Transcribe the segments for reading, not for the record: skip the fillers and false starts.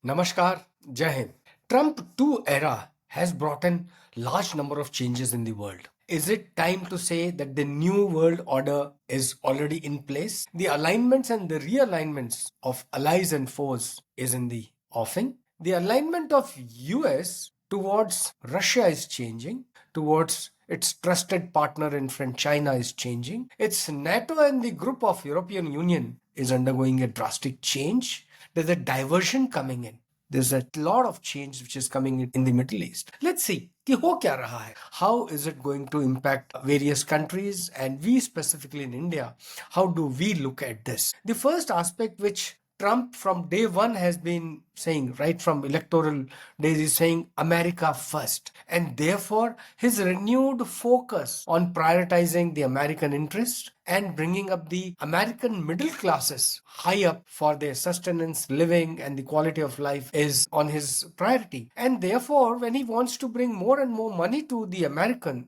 Namaskar, Jai Hind. Trump 2 era has brought in large number of changes in the world. Is it time to say that the new world order is already in place? The alignments and the realignments of allies and foes is in the offing. The alignment of US towards Russia is changing, towards its trusted partner and friend China is changing. Its NATO and the group of European Union is undergoing a drastic change. There's a diversion coming in. There's a lot of change which is coming in the Middle East. Let's see कि हो क्या रहा है. How is it going to impact various countries, and we specifically in India, how do we look at this? The first aspect which Trump from day one has been saying, right from electoral days, is saying America first. And therefore, his renewed focus on prioritizing the American interest and bringing up the American middle classes high up for their sustenance, living, and the quality of life is on his priority. And therefore, when he wants to bring more and more money to the America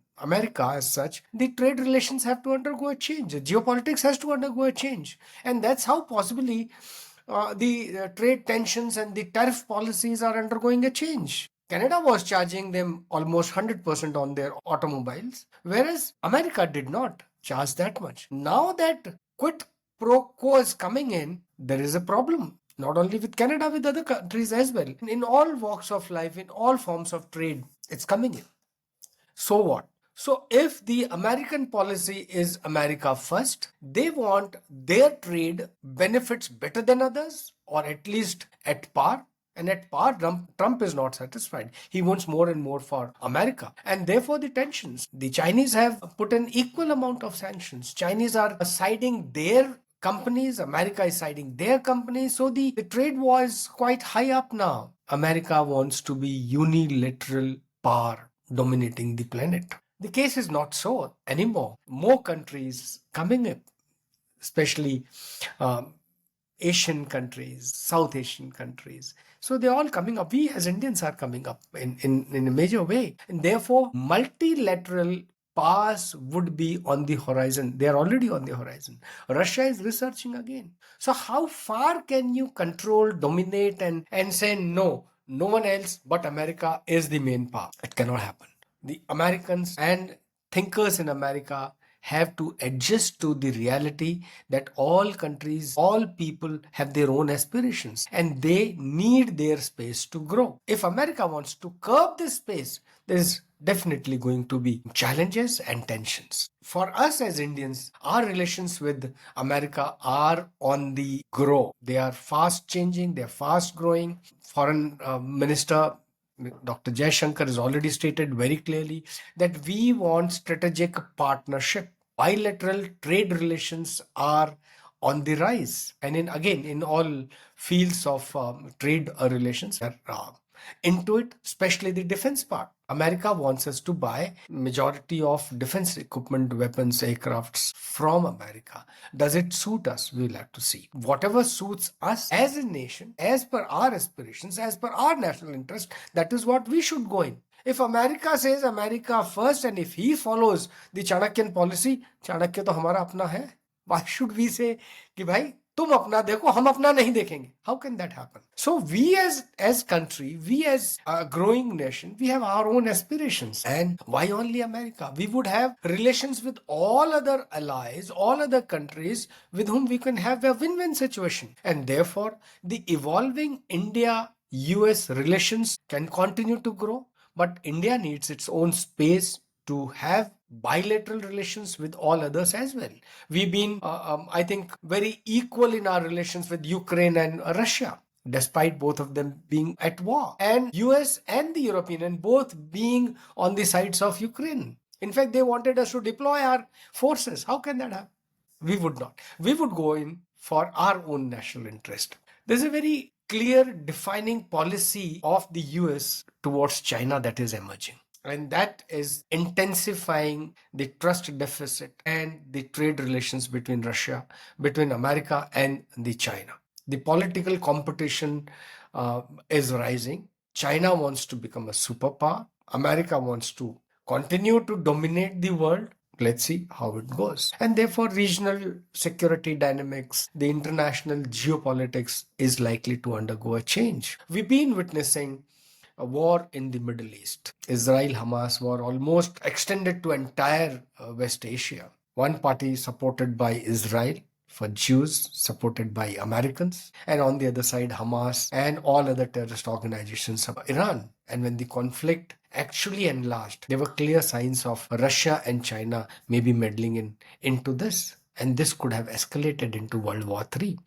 as such, the trade relations have to undergo a change. Geopolitics has to undergo a change. And that's how possibly the trade tensions and the tariff policies are undergoing a change. Canada was charging them almost 100% on their automobiles, whereas America did not charge that much. Now that quid pro quo is coming in, there is a problem. Not only with Canada, with other countries as well. In all walks of life, in all forms of trade, it's coming in. So what? So if the American policy is America first, they want their trade benefits better than others, or at least at par. And at par, Trump is not satisfied. He wants more and more for America. And therefore the tensions. The Chinese have put an equal amount of sanctions. Chinese are siding their companies, America is siding their companies. So the trade war is quite high up now. America wants to be unilateral power dominating the planet. The case is not so anymore. More countries coming up, especially Asian countries, South Asian countries. So they're all coming up. We as Indians are coming up in a major way. And therefore, multilateral powers would be on the horizon. They are already on the horizon. Russia is researching again. So how far can you control, dominate, and say no one else but America is the main power? It cannot happen. The Americans and thinkers in America have to adjust to the reality that all countries, all people have their own aspirations and they need their space to grow. If America wants to curb this space, there is definitely going to be challenges and tensions. For us as Indians, our relations with America are on the grow. They are fast changing, they are fast growing. Foreign Minister Dr. Jaishankar has already stated very clearly that we want strategic partnership. Bilateral trade relations are on the rise, and in all fields of trade relations are into it, especially the defense part. America wants us to buy majority of defense equipment, weapons, aircrafts from America. Does it suit us? We'll have to see. Whatever suits us as a nation, as per our aspirations, as per our national interest, that is what we should go in. If America says America first, and if he follows the Chanakyan policy, Chanakya to hamara apna hai. Why should we say कि भाई तुम अपना देखो हम अपना नहीं देखेंगे? How can that happen? So we as country, we as a growing nation, we have our own aspirations. And why only America? We would have relations with all other allies, all other countries with whom we can have a win-win situation. And therefore, the evolving India-U.S. relations can continue to grow, but India needs its own space to have bilateral relations with all others as well. We've been, I think, very equal in our relations with Ukraine and Russia, despite both of them being at war, and US and the European and both being on the sides of Ukraine. In fact, they wanted us to deploy our forces. How can that happen? We would not. We would go in for our own national interest. There's a very clear defining policy of the US towards China that is emerging. And that is intensifying the trust deficit and the trade relations between Russia, between America and the China. The political competition is rising. China wants to become a superpower. America wants to continue to dominate the world. let's see how it goes. And therefore, regional security dynamics, the international geopolitics is likely to undergo a change. We've been witnessing a war in the Middle East. Israel-Hamas war almost extended to entire West Asia. One party supported by Israel, for Jews supported by Americans, and on the other side Hamas and all other terrorist organizations of Iran. And when the conflict actually enlarged, there were clear signs of Russia and China maybe meddling into this. And this could have escalated into World War III.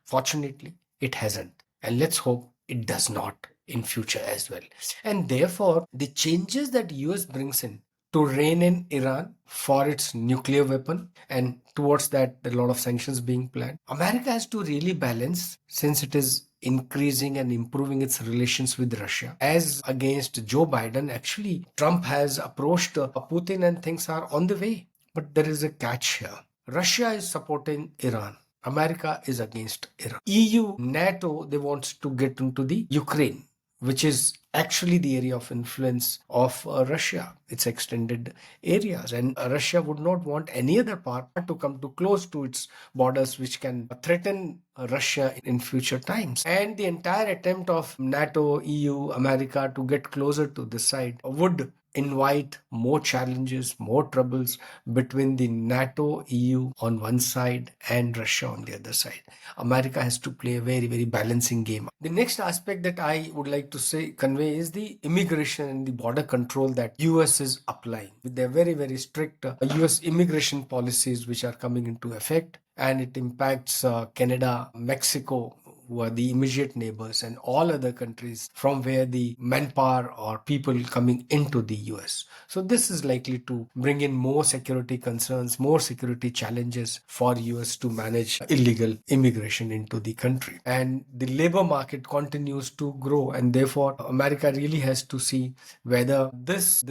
Fortunately, it hasn't. And let's hope it does not in future as well. And therefore, the changes that US brings in to rein in Iran for its nuclear weapon, and towards that a lot of sanctions being planned. America has to really balance, since it is increasing and improving its relations with Russia. As against Joe Biden, actually Trump has approached Putin and things are on the way. But there is a catch here. Russia is supporting Iran. America is against Iran. EU, NATO, they want to get into the Ukraine, which is actually the area of influence of Russia, its extended areas. And Russia would not want any other part to come too close to its borders, which can threaten Russia in future times. And the entire attempt of NATO, EU, America to get closer to this side would invite more challenges, more troubles between the NATO, EU on one side and Russia on the other side. America has to play a very, very balancing game. The next aspect that I would like to convey is the immigration and the border control that US is applying with their very, very strict US immigration policies which are coming into effect, and it impacts Canada, Mexico, who are the immediate neighbors, and all other countries from where the manpower or people coming into the US. So this is likely to bring in more security concerns, more security challenges for US to manage illegal immigration into the country. And the labor market continues to grow, and therefore America really has to see whether this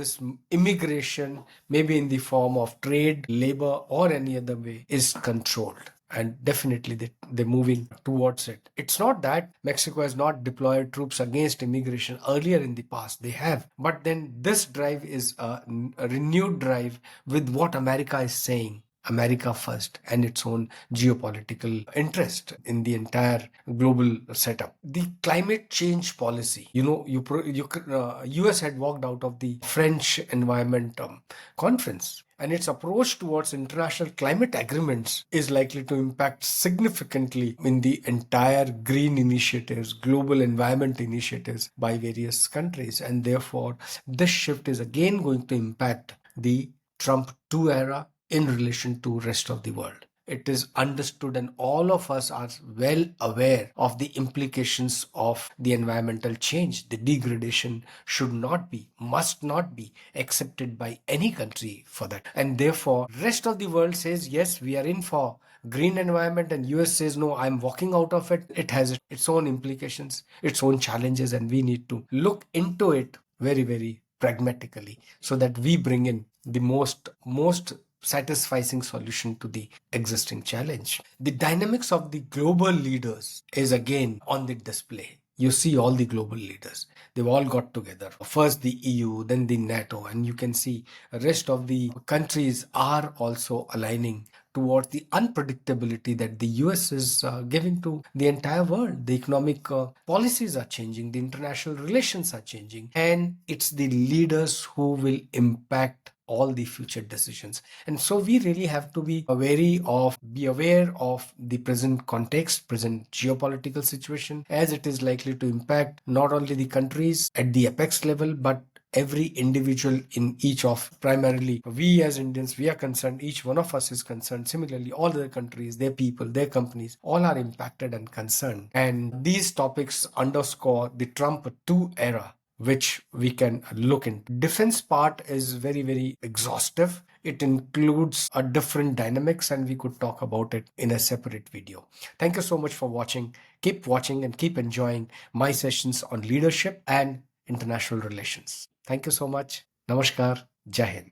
immigration, maybe in the form of trade, labor, or any other way, is controlled. And definitely they're moving towards it. It's not that Mexico has not deployed troops against immigration earlier in the past. They have. But then this drive is a renewed drive with what America is saying. America first and its own geopolitical interest in the entire global setup. The climate change policy, US had walked out of the French Environment Conference, and its approach towards international climate agreements is likely to impact significantly in the entire green initiatives, global environment initiatives by various countries. And therefore, this shift is again going to impact the Trump 2 era in relation to rest of the world. It is understood, and all of us are well aware of the implications of the environmental change. The degradation should not be, must not be accepted by any country for that. And therefore, rest of the world says, yes, we are in for green environment, and US says, no, I'm walking out of it. It has its own implications, its own challenges, and we need to look into it very, very pragmatically so that we bring in the most satisfying solution to the existing challenge. The dynamics of the global leaders is again on the display. You see all the global leaders. They've all got together. First the EU, then the NATO, and you can see the rest of the countries are also aligning towards the unpredictability that the US is giving to the entire world. The economic policies are changing, the international relations are changing, and it's the leaders who will impact all the future decisions. And so we really have to be aware of the present context, present geopolitical situation, as it is likely to impact not only the countries at the apex level, but every individual in each of, primarily we as Indians, we are concerned, each one of us is concerned. Similarly, all other countries, their people, their companies, all are impacted and concerned. And these topics underscore the Trump 2 era, which we can look into. Defense part is very, very exhaustive. It includes a different dynamics, and we could talk about it in a separate video. Thank you so much for watching. Keep watching and keep enjoying my sessions on leadership and international relations. Thank you so much. Namaskar. Jai Hind.